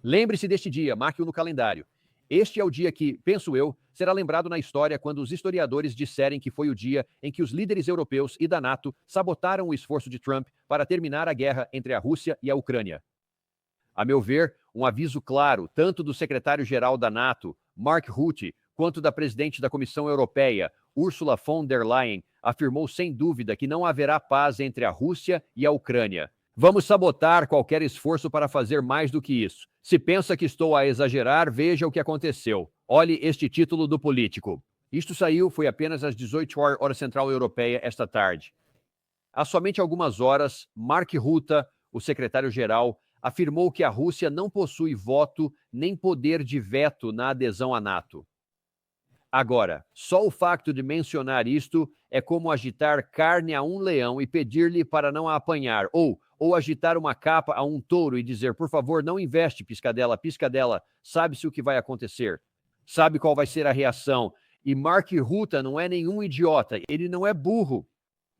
Lembre-se deste dia, marque-o no calendário. Este é o dia que, penso eu, será lembrado na história quando os historiadores disserem que foi o dia em que os líderes europeus e da NATO sabotaram o esforço de Trump para terminar a guerra entre a Rússia e a Ucrânia. A meu ver, um aviso claro, tanto do secretário-geral da NATO, Mark Rutte, quanto da presidente da Comissão Europeia, Ursula von der Leyen, afirmou sem dúvida que não haverá paz entre a Rússia e a Ucrânia. Vamos sabotar qualquer esforço para fazer mais do que isso. Se pensa que estou a exagerar, veja o que aconteceu. Olhe este título do Político. Isto saiu, foi apenas às 18 horas, hora central europeia, esta tarde. Há somente algumas horas, Mark Rutte, o secretário-geral, afirmou que a Rússia não possui voto nem poder de veto na adesão à NATO. Agora, só o facto de mencionar isto é como agitar carne a um leão e pedir-lhe para não a apanhar, ou agitar uma capa a um touro e dizer, por favor, não investe, piscadela, piscadela, sabe-se o que vai acontecer, sabe qual vai ser a reação. E Mark Rutte não é nenhum idiota, ele não é burro.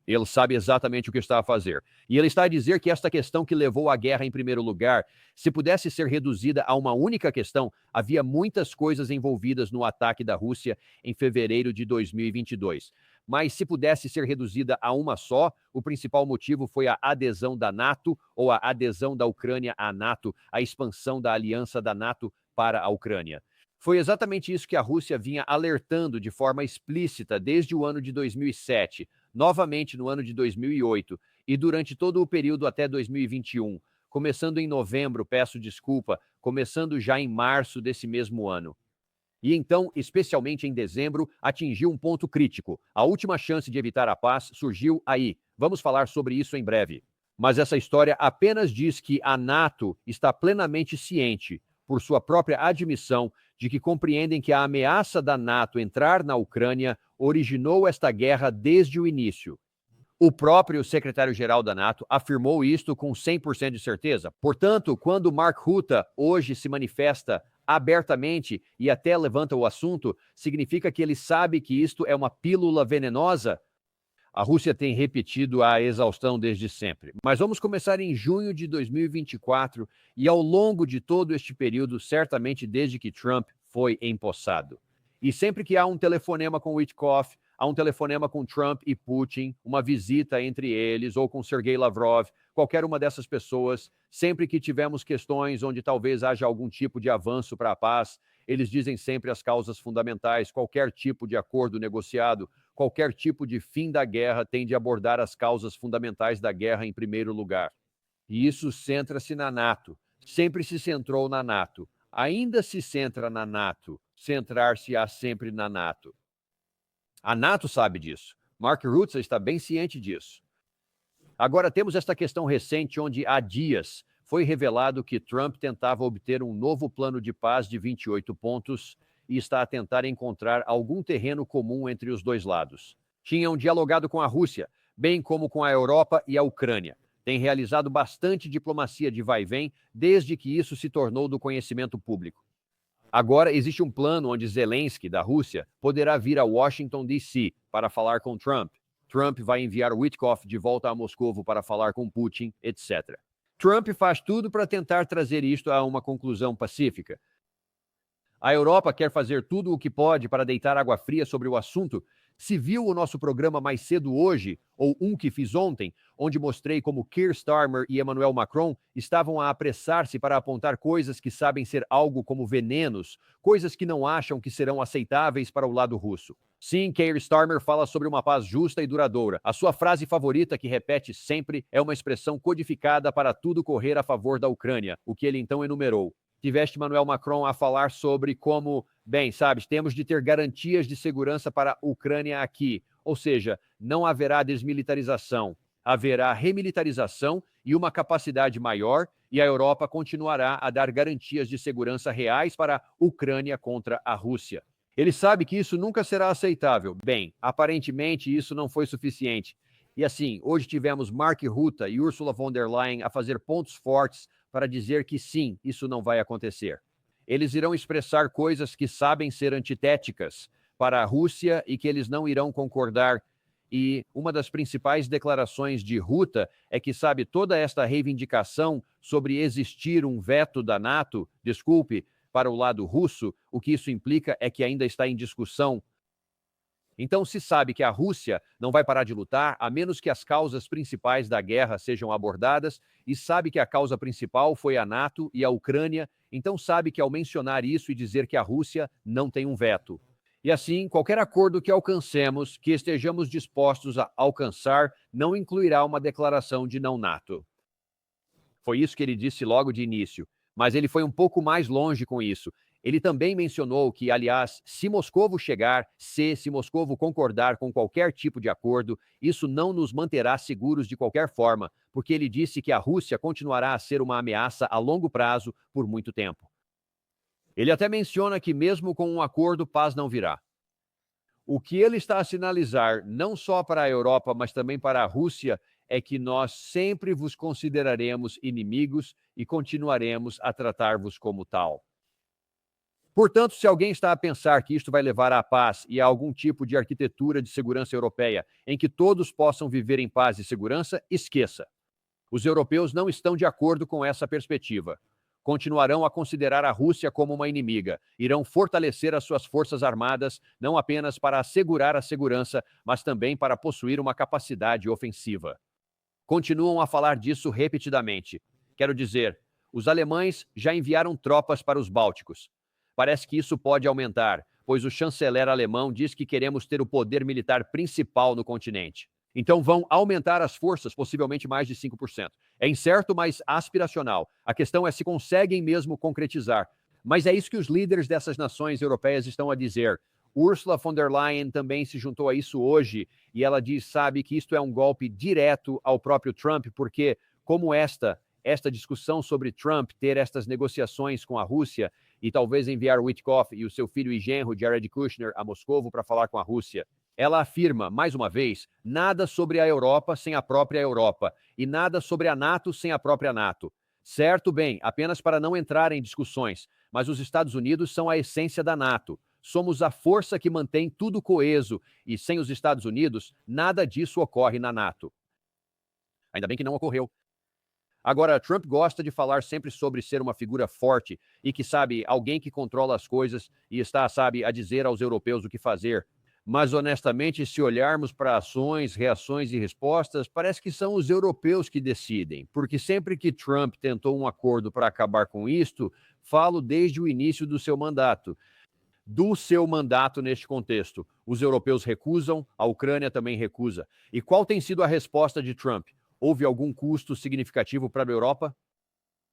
Ele sabe exatamente o que está a fazer. E ele está a dizer que esta questão que levou à guerra em primeiro lugar, se pudesse ser reduzida a uma única questão, havia muitas coisas envolvidas no ataque da Rússia em fevereiro de 2022. Mas se pudesse ser reduzida a uma só, o principal motivo foi a adesão da NATO ou a adesão da Ucrânia à NATO, a expansão da aliança da NATO para a Ucrânia. Foi exatamente isso que a Rússia vinha alertando de forma explícita desde o ano de 2007, novamente no ano de 2008 e durante todo o período até 2021, começando em novembro, peço desculpa, começando já em março desse mesmo ano. E então, especialmente em dezembro, atingiu um ponto crítico. A última chance de evitar a paz surgiu aí. Vamos falar sobre isso em breve. Mas essa história apenas diz que a NATO está plenamente ciente, por sua própria admissão, de que compreendem que a ameaça da NATO entrar na Ucrânia originou esta guerra desde o início. O próprio secretário-geral da NATO afirmou isto com 100% de certeza. Portanto, quando Mark Rutte hoje se manifesta abertamente e até levanta o assunto, significa que ele sabe que isto é uma pílula venenosa? A Rússia tem repetido a exaustão desde sempre. Mas vamos começar em junho de 2024 e ao longo de todo este período, certamente desde que Trump foi empossado. E sempre que há um telefonema com Witkoff, há um telefonema com Trump e Putin, uma visita entre eles ou com Sergei Lavrov, qualquer uma dessas pessoas, sempre que tivemos questões onde talvez haja algum tipo de avanço para a paz, eles dizem sempre as causas fundamentais, qualquer tipo de acordo negociado, qualquer tipo de fim da guerra tem de abordar as causas fundamentais da guerra em primeiro lugar. E isso centra-se na NATO. Sempre se centrou na NATO. Ainda se centra na NATO. Centrar-se-á sempre na NATO. A NATO sabe disso. Mark Rutte está bem ciente disso. Agora temos esta questão recente onde há dias foi revelado que Trump tentava obter um novo plano de paz de 28 pontos e está a tentar encontrar algum terreno comum entre os dois lados. Tinham dialogado com a Rússia, bem como com a Europa e a Ucrânia. Tem realizado bastante diplomacia de vai e vem desde que isso se tornou do conhecimento público. Agora existe um plano onde Zelensky, da Rússia, poderá vir a Washington, D.C. para falar com Trump. Trump vai enviar Witkoff de volta a Moscou para falar com Putin, etc. Trump faz tudo para tentar trazer isto a uma conclusão pacífica. A Europa quer fazer tudo o que pode para deitar água fria sobre o assunto. Se viu o nosso programa mais cedo hoje, ou um que fiz ontem, onde mostrei como Keir Starmer e Emmanuel Macron estavam a apressar-se para apontar coisas que sabem ser algo como venenos, coisas que não acham que serão aceitáveis para o lado russo. Sim, Keir Starmer fala sobre uma paz justa e duradoura. A sua frase favorita, que repete sempre, é uma expressão codificada para tudo correr a favor da Ucrânia, o que ele então enumerou. Tiveste Emmanuel Macron a falar sobre como, bem, sabes, temos de ter garantias de segurança para a Ucrânia aqui. Ou seja, não haverá desmilitarização, haverá remilitarização e uma capacidade maior, e a Europa continuará a dar garantias de segurança reais para a Ucrânia contra a Rússia. Ele sabe que isso nunca será aceitável. Bem, aparentemente isso não foi suficiente. E assim, hoje tivemos Mark Rutte e Ursula von der Leyen a fazer pontos fortes para dizer que sim, isso não vai acontecer. Eles irão expressar coisas que sabem ser antitéticas para a Rússia e que eles não irão concordar. E uma das principais declarações de Ruta é que, sabe, toda esta reivindicação sobre existir um veto da NATO, desculpe, para o lado russo, o que isso implica é que ainda está em discussão. Então, se sabe que a Rússia não vai parar de lutar, a menos que as causas principais da guerra sejam abordadas, e sabe que a causa principal foi a NATO e a Ucrânia, então sabe que ao mencionar isso e dizer que a Rússia não tem um veto. E assim, qualquer acordo que alcancemos, que estejamos dispostos a alcançar, não incluirá uma declaração de não NATO. Foi isso que ele disse logo de início, mas ele foi um pouco mais longe com isso. Ele também mencionou que, aliás, se Moscovo chegar, se Moscovo concordar com qualquer tipo de acordo, isso não nos manterá seguros de qualquer forma, porque ele disse que a Rússia continuará a ser uma ameaça a longo prazo por muito tempo. Ele até menciona que mesmo com um acordo, paz não virá. O que ele está a sinalizar, não só para a Europa, mas também para a Rússia, é que nós sempre vos consideraremos inimigos e continuaremos a tratar-vos como tal. Portanto, se alguém está a pensar que isto vai levar à paz e a algum tipo de arquitetura de segurança europeia em que todos possam viver em paz e segurança, esqueça. Os europeus não estão de acordo com essa perspectiva. Continuarão a considerar a Rússia como uma inimiga, irão fortalecer as suas forças armadas, não apenas para assegurar a segurança, mas também para possuir uma capacidade ofensiva. Continuam a falar disso repetidamente. Quero dizer, os alemães já enviaram tropas para os Bálticos. Parece que isso pode aumentar, pois o chanceler alemão diz que queremos ter o poder militar principal no continente. Então vão aumentar as forças, possivelmente mais de 5%. É incerto, mas aspiracional. A questão é se conseguem mesmo concretizar. Mas é isso que os líderes dessas nações europeias estão a dizer. Ursula von der Leyen também se juntou a isso hoje e ela diz, sabe, que isto é um golpe direto ao próprio Trump, porque como esta discussão sobre Trump ter estas negociações com a Rússia e talvez enviar Witkoff e o seu filho e genro, Jared Kushner, a Moscovo para falar com a Rússia. Ela afirma, mais uma vez, nada sobre a Europa sem a própria Europa e nada sobre a NATO sem a própria NATO. Certo, bem, apenas para não entrar em discussões, mas os Estados Unidos são a essência da NATO. Somos a força que mantém tudo coeso e sem os Estados Unidos, nada disso ocorre na NATO. Ainda bem que não ocorreu. Agora, Trump gosta de falar sempre sobre ser uma figura forte e que, sabe, alguém que controla as coisas e está, sabe, a dizer aos europeus o que fazer. Mas, honestamente, se olharmos para ações, reações e respostas, parece que são os europeus que decidem. Porque sempre que Trump tentou um acordo para acabar com isto, falo desde o início do seu mandato. Neste contexto. Os europeus recusam, a Ucrânia também recusa. E qual tem sido a resposta de Trump? Houve algum custo significativo para a Europa?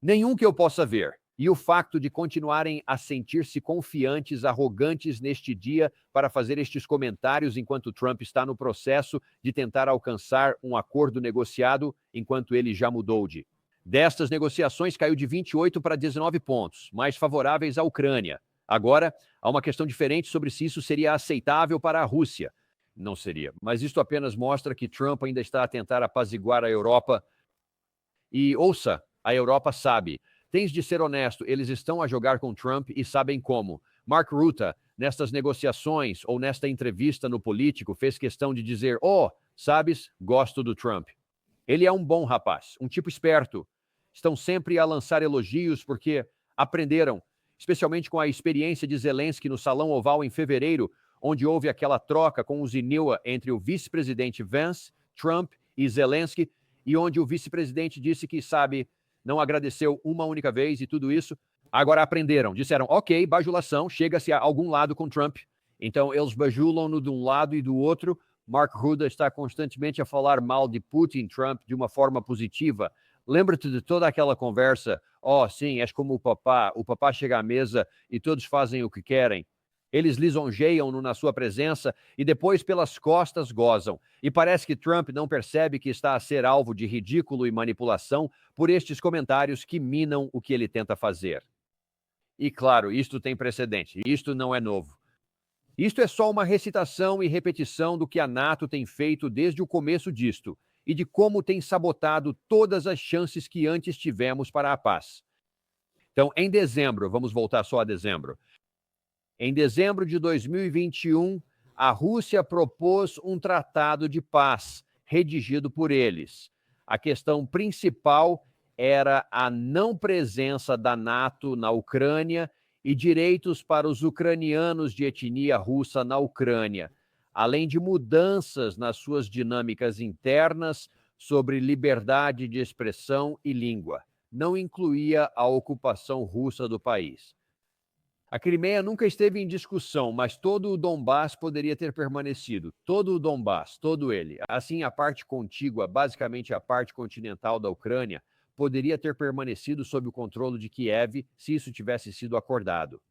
Nenhum que eu possa ver. E o facto de continuarem a sentir-se confiantes, arrogantes neste dia para fazer estes comentários enquanto Trump está no processo de tentar alcançar um acordo negociado, enquanto ele já mudou de. Destas negociações caiu de 28 para 19 pontos, mais favoráveis à Ucrânia. Agora, há uma questão diferente sobre se isso seria aceitável para a Rússia. Não seria, mas isto apenas mostra que Trump ainda está a tentar apaziguar a Europa. E ouça, a Europa sabe. Tens de ser honesto, eles estão a jogar com Trump e sabem como. Mark Rutte, nestas negociações ou nesta entrevista no Político, fez questão de dizer, sabes, gosto do Trump. Ele é um bom rapaz, um tipo esperto. Estão sempre a lançar elogios porque aprenderam, especialmente com a experiência de Zelensky no Salão Oval em fevereiro, onde houve aquela troca com o Zinila entre o vice-presidente Vance, Trump e Zelensky, e onde o vice-presidente disse que, sabe, não agradeceu uma única vez e tudo isso. Agora aprenderam, disseram, ok, bajulação, chega-se a algum lado com Trump. Então eles bajulam-no de um lado e do outro. Mark Rutte está constantemente a falar mal de Putin, Trump, de uma forma positiva. Lembra-te de toda aquela conversa, sim, és como o papá chega à mesa e todos fazem o que querem. Eles lisonjeiam-no na sua presença e depois pelas costas gozam. E parece que Trump não percebe que está a ser alvo de ridículo e manipulação por estes comentários que minam o que ele tenta fazer. E claro, isto tem precedente, isto não é novo. Isto é só uma recitação e repetição do que a NATO tem feito desde o começo disto e de como tem sabotado todas as chances que antes tivemos para a paz. Então, em dezembro, vamos voltar só a dezembro. Em dezembro de 2021, A Rússia propôs um tratado de paz, redigido por eles. A questão principal era a não presença da NATO na Ucrânia e direitos para os ucranianos de etnia russa na Ucrânia, além de mudanças nas suas dinâmicas internas sobre liberdade de expressão e língua. Não incluía a ocupação russa do país. A Crimeia nunca esteve em discussão, mas todo o Donbass poderia ter permanecido. Todo o Donbass, todo ele. Assim, a parte contígua, basicamente a parte continental da Ucrânia, poderia ter permanecido sob o controle de Kiev se isso tivesse sido acordado.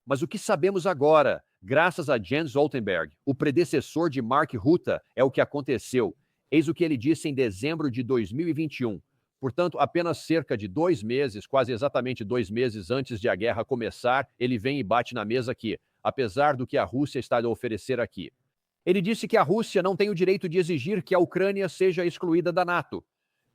Mas o que sabemos agora, graças a Jens Stoltenberg, o predecessor de Mark Rutte, é o que aconteceu. Eis o que ele disse em dezembro de 2021. Portanto, apenas cerca de 2 meses, quase exatamente 2 meses antes de a guerra começar, ele vem e bate na mesa aqui, apesar do que a Rússia está a oferecer aqui. Ele disse que a Rússia não tem o direito de exigir que a Ucrânia seja excluída da NATO.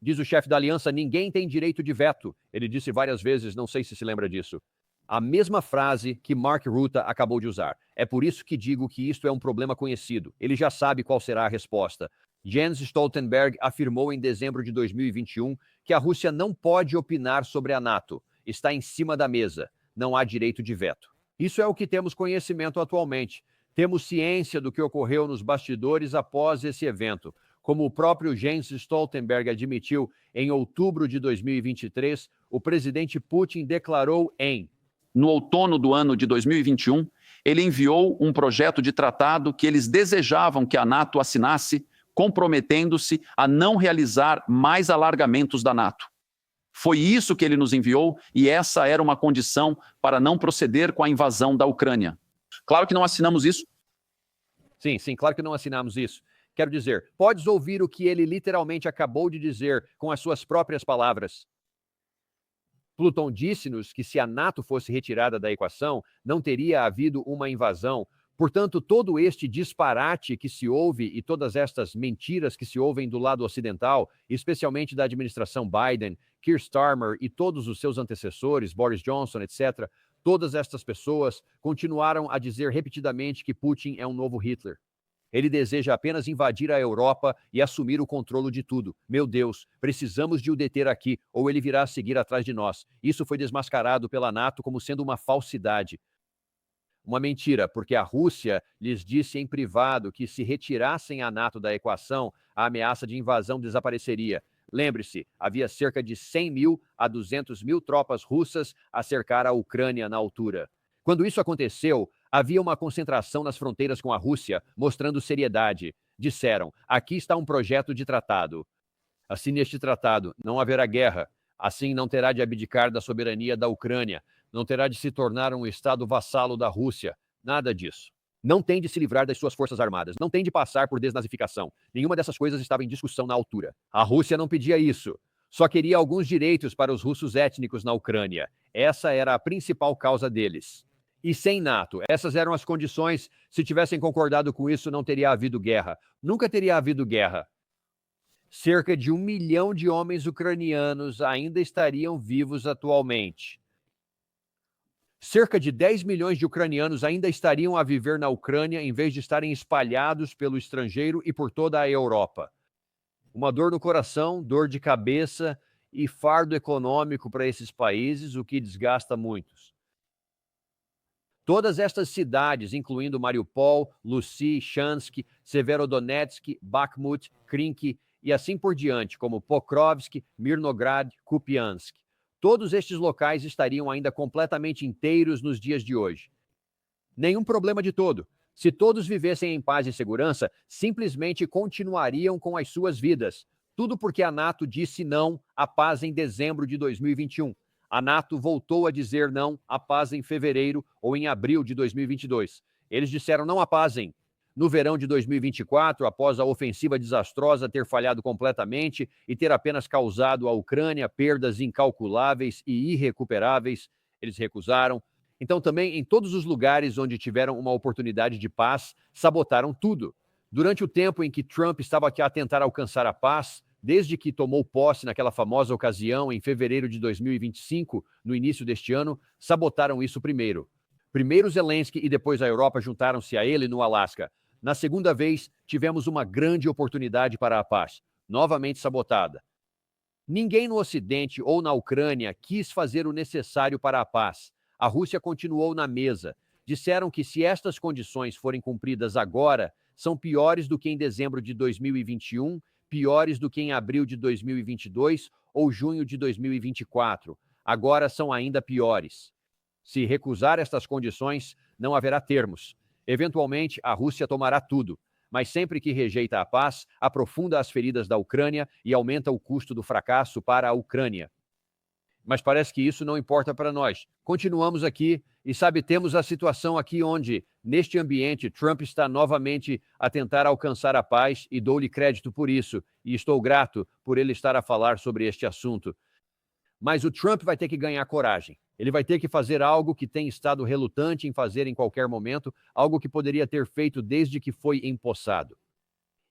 Diz o chefe da aliança, ninguém tem direito de veto. Ele disse várias vezes, não sei se lembra disso. A mesma frase que Mark Rutte acabou de usar. É por isso que digo que isto é um problema conhecido. Ele já sabe qual será a resposta. Jens Stoltenberg afirmou em dezembro de 2021 que a Rússia não pode opinar sobre a NATO. Está em cima da mesa. Não há direito de veto. Isso é o que temos conhecimento atualmente. Temos ciência do que ocorreu nos bastidores após esse evento. Como o próprio Jens Stoltenberg admitiu em outubro de 2023, o presidente Putin declarou no outono do ano de 2021, ele enviou um projeto de tratado que eles desejavam que a NATO assinasse, comprometendo-se a não realizar mais alargamentos da NATO. Foi isso que ele nos enviou e essa era uma condição para não proceder com a invasão da Ucrânia. Claro que não assinamos isso. Sim, claro que não assinamos isso. Quero dizer, podes ouvir o que ele literalmente acabou de dizer com as suas próprias palavras. Pluton disse-nos que se a NATO fosse retirada da equação, não teria havido uma invasão. Portanto, todo este disparate que se ouve e todas estas mentiras que se ouvem do lado ocidental, especialmente da administração Biden, Keir Starmer e todos os seus antecessores, Boris Johnson, etc., todas estas pessoas continuaram a dizer repetidamente que Putin é um novo Hitler. Ele deseja apenas invadir a Europa e assumir o controle de tudo. Meu Deus, precisamos de o deter aqui, ou ele virá a seguir atrás de nós. Isso foi desmascarado pela NATO como sendo uma falsidade. Uma mentira, porque a Rússia lhes disse em privado que se retirassem a NATO da equação, a ameaça de invasão desapareceria. Lembre-se, havia cerca de 100 mil a 200 mil tropas russas a cercar a Ucrânia na altura. Quando isso aconteceu, havia uma concentração nas fronteiras com a Rússia, mostrando seriedade. Disseram, aqui está um projeto de tratado. Assine este tratado, não haverá guerra. Assim não terá de abdicar da soberania da Ucrânia. Não terá de se tornar um estado vassalo da Rússia. Nada disso. Não tem de se livrar das suas forças armadas. Não tem de passar por desnazificação. Nenhuma dessas coisas estava em discussão na altura. A Rússia não pedia isso. Só queria alguns direitos para os russos étnicos na Ucrânia. Essa era a principal causa deles. E sem NATO. Essas eram as condições. Se tivessem concordado com isso, não teria havido guerra. Nunca teria havido guerra. Cerca de 1 milhão de homens ucranianos ainda estariam vivos atualmente. Cerca de 10 milhões de ucranianos ainda estariam a viver na Ucrânia em vez de estarem espalhados pelo estrangeiro e por toda a Europa. Uma dor no coração, dor de cabeça e fardo econômico para esses países, o que desgasta muitos. Todas estas cidades, incluindo Mariupol, Lysychansk, Severodonetsk, Bakhmut, Krynki e assim por diante, como Pokrovsk, Mirnograd, Kupiansk. Todos estes locais estariam ainda completamente inteiros nos dias de hoje. Nenhum problema de todo. Se todos vivessem em paz e segurança, simplesmente continuariam com as suas vidas. Tudo porque a NATO disse não à paz em dezembro de 2021. A NATO voltou a dizer não à paz em fevereiro ou em abril de 2022. Eles disseram não à paz no verão de 2024, após a ofensiva desastrosa ter falhado completamente e ter apenas causado à Ucrânia perdas incalculáveis e irrecuperáveis. Eles recusaram. Então, também, em todos os lugares onde tiveram uma oportunidade de paz, sabotaram tudo. Durante o tempo em que Trump estava aqui a tentar alcançar a paz, desde que tomou posse naquela famosa ocasião, em fevereiro de 2025, no início deste ano, sabotaram isso primeiro. Primeiro Zelensky e depois a Europa juntaram-se a ele no Alasca. Na segunda vez, tivemos uma grande oportunidade para a paz, novamente sabotada. Ninguém no Ocidente ou na Ucrânia quis fazer o necessário para a paz. A Rússia continuou na mesa. Disseram que se estas condições forem cumpridas agora, são piores do que em dezembro de 2021, piores do que em abril de 2022 ou junho de 2024. Agora são ainda piores. Se recusar estas condições, não haverá termos. Eventualmente, a Rússia tomará tudo, mas sempre que rejeita a paz, aprofunda as feridas da Ucrânia e aumenta o custo do fracasso para a Ucrânia. Mas parece que isso não importa para nós. Continuamos aqui e, sabe, temos a situação aqui onde, neste ambiente, Trump está novamente a tentar alcançar a paz e dou-lhe crédito por isso, e estou grato por ele estar a falar sobre este assunto. Mas o Trump vai ter que ganhar coragem. Ele vai ter que fazer algo que tem estado relutante em fazer em qualquer momento, algo que poderia ter feito desde que foi empossado.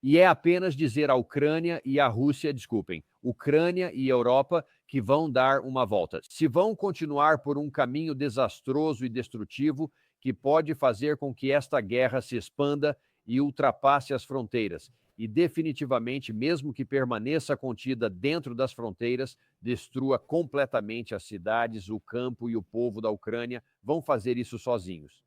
E é apenas dizer à Ucrânia e à Rússia, desculpem, Ucrânia e Europa, que vão dar uma volta. Se vão continuar por um caminho desastroso e destrutivo que pode fazer com que esta guerra se expanda e ultrapasse as fronteiras. E definitivamente, mesmo que permaneça contida dentro das fronteiras, destrua completamente as cidades, o campo e o povo da Ucrânia, vão fazer isso sozinhos.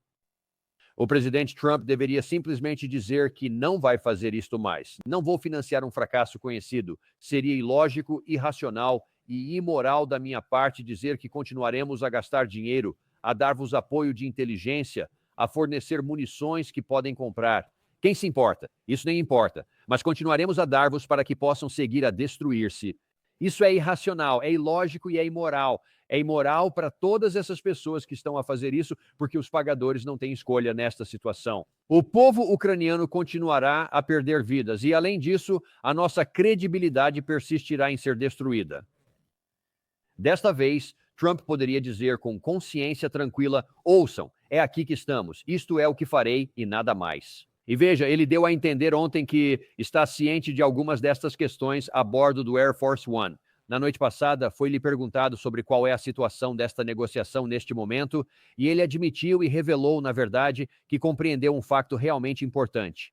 O presidente Trump deveria simplesmente dizer que não vai fazer isto mais. Não vou financiar um fracasso conhecido. Seria ilógico, irracional e imoral da minha parte dizer que continuaremos a gastar dinheiro, a dar-vos apoio de inteligência, a fornecer munições que podem comprar. Quem se importa? Isso nem importa. Mas continuaremos a dar-vos para que possam seguir a destruir-se. Isso é irracional, é ilógico e é imoral. É imoral para todas essas pessoas que estão a fazer isso, porque os pagadores não têm escolha nesta situação. O povo ucraniano continuará a perder vidas e, além disso, a nossa credibilidade persistirá em ser destruída. Desta vez, Trump poderia dizer com consciência tranquila: ouçam, é aqui que estamos, isto é o que farei e nada mais. E veja, ele deu a entender ontem que está ciente de algumas destas questões a bordo do Air Force One. Na noite passada, foi-lhe perguntado sobre qual é a situação desta negociação neste momento, e ele admitiu e revelou, na verdade, que compreendeu um facto realmente importante.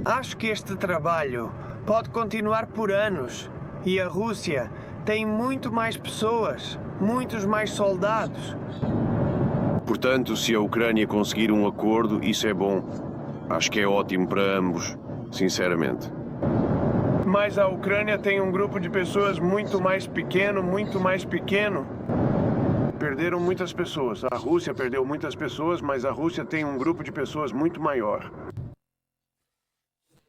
Acho que este trabalho pode continuar por anos, e a Rússia tem muito mais pessoas, muitos mais soldados. Portanto, se a Ucrânia conseguir um acordo, isso é bom. Acho que é ótimo para ambos, sinceramente. Mas a Ucrânia tem um grupo de pessoas muito mais pequeno, muito mais pequeno. Perderam muitas pessoas. A Rússia perdeu muitas pessoas, mas a Rússia tem um grupo de pessoas muito maior.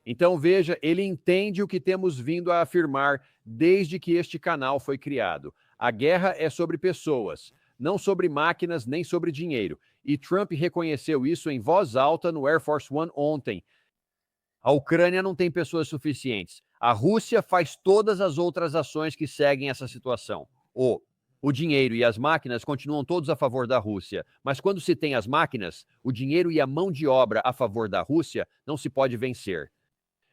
Então veja, ele entende o que temos vindo a afirmar desde que este canal foi criado. A guerra é sobre pessoas, não sobre máquinas nem sobre dinheiro. E Trump reconheceu isso em voz alta no Air Force One ontem. A Ucrânia não tem pessoas suficientes. A Rússia faz todas as outras ações que seguem essa situação. O dinheiro e as máquinas continuam todos a favor da Rússia, mas quando se tem as máquinas, o dinheiro e a mão de obra a favor da Rússia, não se pode vencer.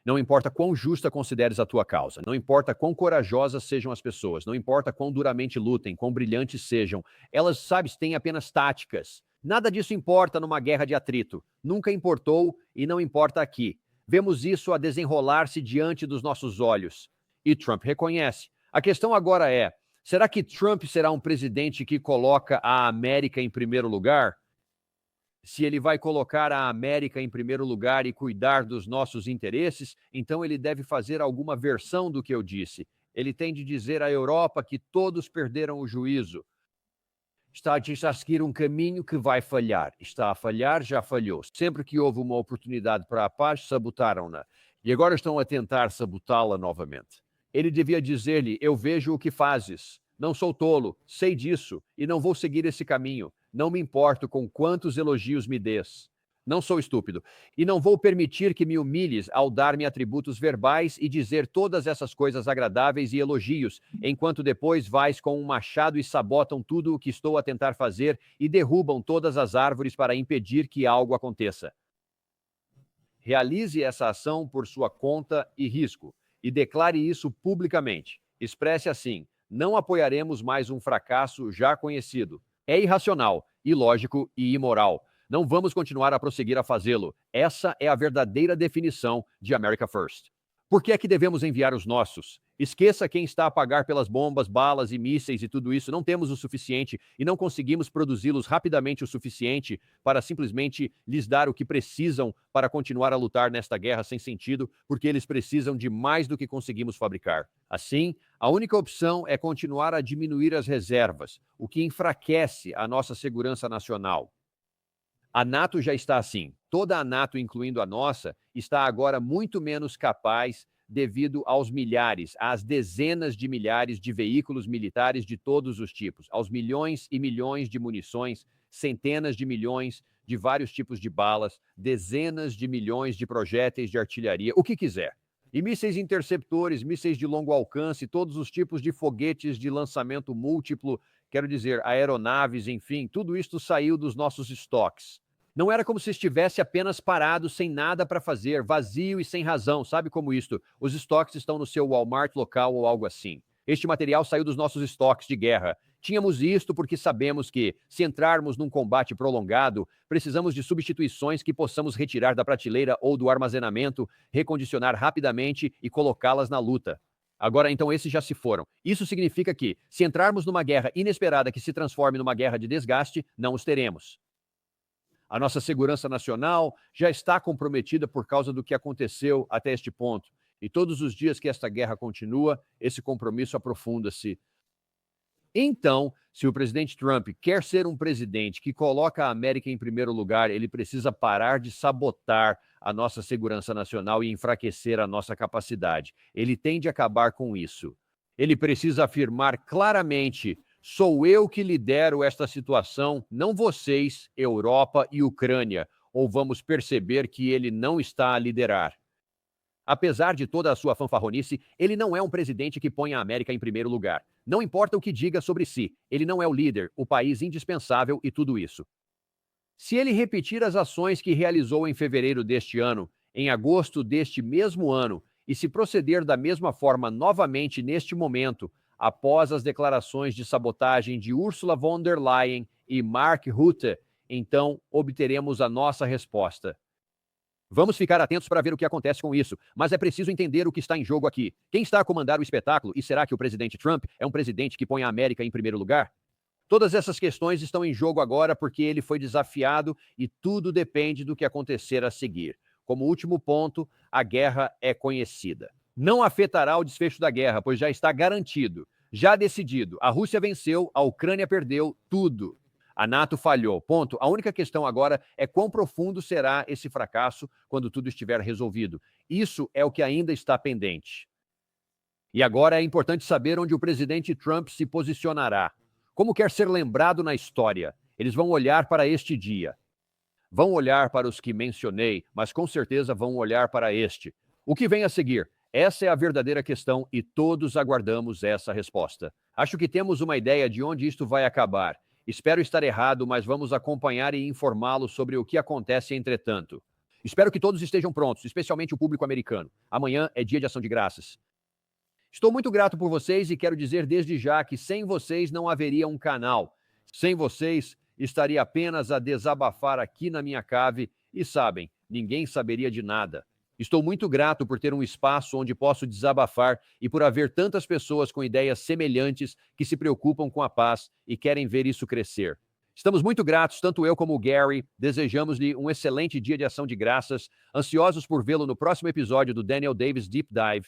Não importa quão justa consideres a tua causa, não importa quão corajosas sejam as pessoas, não importa quão duramente lutem, quão brilhantes sejam, elas, sabes, têm apenas táticas. Nada disso importa numa guerra de atrito. Nunca importou e não importa aqui. Vemos isso a desenrolar-se diante dos nossos olhos. E Trump reconhece. A questão agora é, será que Trump será um presidente que coloca a América em primeiro lugar? Se ele vai colocar a América em primeiro lugar e cuidar dos nossos interesses, então ele deve fazer alguma versão do que eu disse. Ele tem de dizer à Europa que todos perderam o juízo. Está a seguir um caminho que vai falhar. Está a falhar, já falhou. Sempre que houve uma oportunidade para a paz, sabotaram-na. E agora estão a tentar sabotá-la novamente. Ele devia dizer-lhe: eu vejo o que fazes. Não sou tolo, sei disso, e não vou seguir esse caminho. Não me importo com quantos elogios me des. Não sou estúpido, e não vou permitir que me humilhes ao dar-me atributos verbais e dizer todas essas coisas agradáveis e elogios, enquanto depois vais com um machado e sabotam tudo o que estou a tentar fazer e derrubam todas as árvores para impedir que algo aconteça. Realize essa ação por sua conta e risco, e declare isso publicamente. Expresse assim: não apoiaremos mais um fracasso já conhecido. É irracional ilógico e imoral. Não vamos continuar a prosseguir a fazê-lo. Essa é a verdadeira definição de America First. Por que é que devemos enviar os nossos? Esqueça quem está a pagar pelas bombas, balas e mísseis e tudo isso. Não temos o suficiente e não conseguimos produzi-los rapidamente o suficiente para simplesmente lhes dar o que precisam para continuar a lutar nesta guerra sem sentido, porque eles precisam de mais do que conseguimos fabricar. Assim, a única opção é continuar a diminuir as reservas, o que enfraquece a nossa segurança nacional. A NATO já está assim. Toda a NATO, incluindo a nossa, está agora muito menos capaz devido aos milhares, às dezenas de milhares de veículos militares de todos os tipos, aos milhões e milhões de munições, centenas de milhões de vários tipos de balas, dezenas de milhões de projéteis de artilharia, o que quiser. E mísseis interceptores, mísseis de longo alcance, todos os tipos de foguetes de lançamento múltiplo, quero dizer, aeronaves, enfim, tudo isto saiu dos nossos estoques. Não era como se estivesse apenas parado, sem nada para fazer, vazio e sem razão. Sabe como isto? Os estoques estão no seu Walmart local ou algo assim. Este material saiu dos nossos estoques de guerra. Tínhamos isto porque sabemos que, se entrarmos num combate prolongado, precisamos de substituições que possamos retirar da prateleira ou do armazenamento, recondicionar rapidamente e colocá-las na luta. Agora, então, esses já se foram. Isso significa que, se entrarmos numa guerra inesperada que se transforme numa guerra de desgaste, não os teremos. A nossa segurança nacional já está comprometida por causa do que aconteceu até este ponto. E todos os dias que esta guerra continua, esse compromisso aprofunda-se. Então, se o presidente Trump quer ser um presidente que coloca a América em primeiro lugar, ele precisa parar de sabotar a nossa segurança nacional e enfraquecer a nossa capacidade. Ele tem de acabar com isso. Ele precisa afirmar claramente: sou eu que lidero esta situação, não vocês, Europa e Ucrânia, ou vamos perceber que ele não está a liderar. Apesar de toda a sua fanfarronice, ele não é um presidente que põe a América em primeiro lugar. Não importa o que diga sobre si, ele não é o líder, o país indispensável e tudo isso. Se ele repetir as ações que realizou em fevereiro deste ano, em agosto deste mesmo ano, e se proceder da mesma forma novamente neste momento, após as declarações de sabotagem de Ursula von der Leyen e Mark Rutte, então obteremos a nossa resposta. Vamos ficar atentos para ver o que acontece com isso, mas é preciso entender o que está em jogo aqui. Quem está a comandar o espetáculo e será que o presidente Trump é um presidente que põe a América em primeiro lugar? Todas essas questões estão em jogo agora porque ele foi desafiado e tudo depende do que acontecer a seguir. Como último ponto, a guerra é conhecida. Não afetará o desfecho da guerra, pois já está garantido, já decidido. A Rússia venceu, a Ucrânia perdeu, tudo. A NATO falhou, ponto. A única questão agora é quão profundo será esse fracasso quando tudo estiver resolvido. Isso é o que ainda está pendente. E agora é importante saber onde o presidente Trump se posicionará. Como quer ser lembrado na história? Eles vão olhar para este dia. Vão olhar para os que mencionei, mas com certeza vão olhar para este. O que vem a seguir? Essa é a verdadeira questão e todos aguardamos essa resposta. Acho que temos uma ideia de onde isto vai acabar. Espero estar errado, mas vamos acompanhar e informá-lo sobre o que acontece entretanto. Espero que todos estejam prontos, especialmente o público americano. Amanhã é dia de ação de graças. Estou muito grato por vocês e quero dizer desde já que sem vocês não haveria um canal. Sem vocês, estaria apenas a desabafar aqui na minha cave e sabem, ninguém saberia de nada. Estou muito grato por ter um espaço onde posso desabafar e por haver tantas pessoas com ideias semelhantes que se preocupam com a paz e querem ver isso crescer. Estamos muito gratos, tanto eu como o Gary, desejamos-lhe um excelente dia de ação de graças, ansiosos por vê-lo no próximo episódio do Daniel Davis Deep Dive.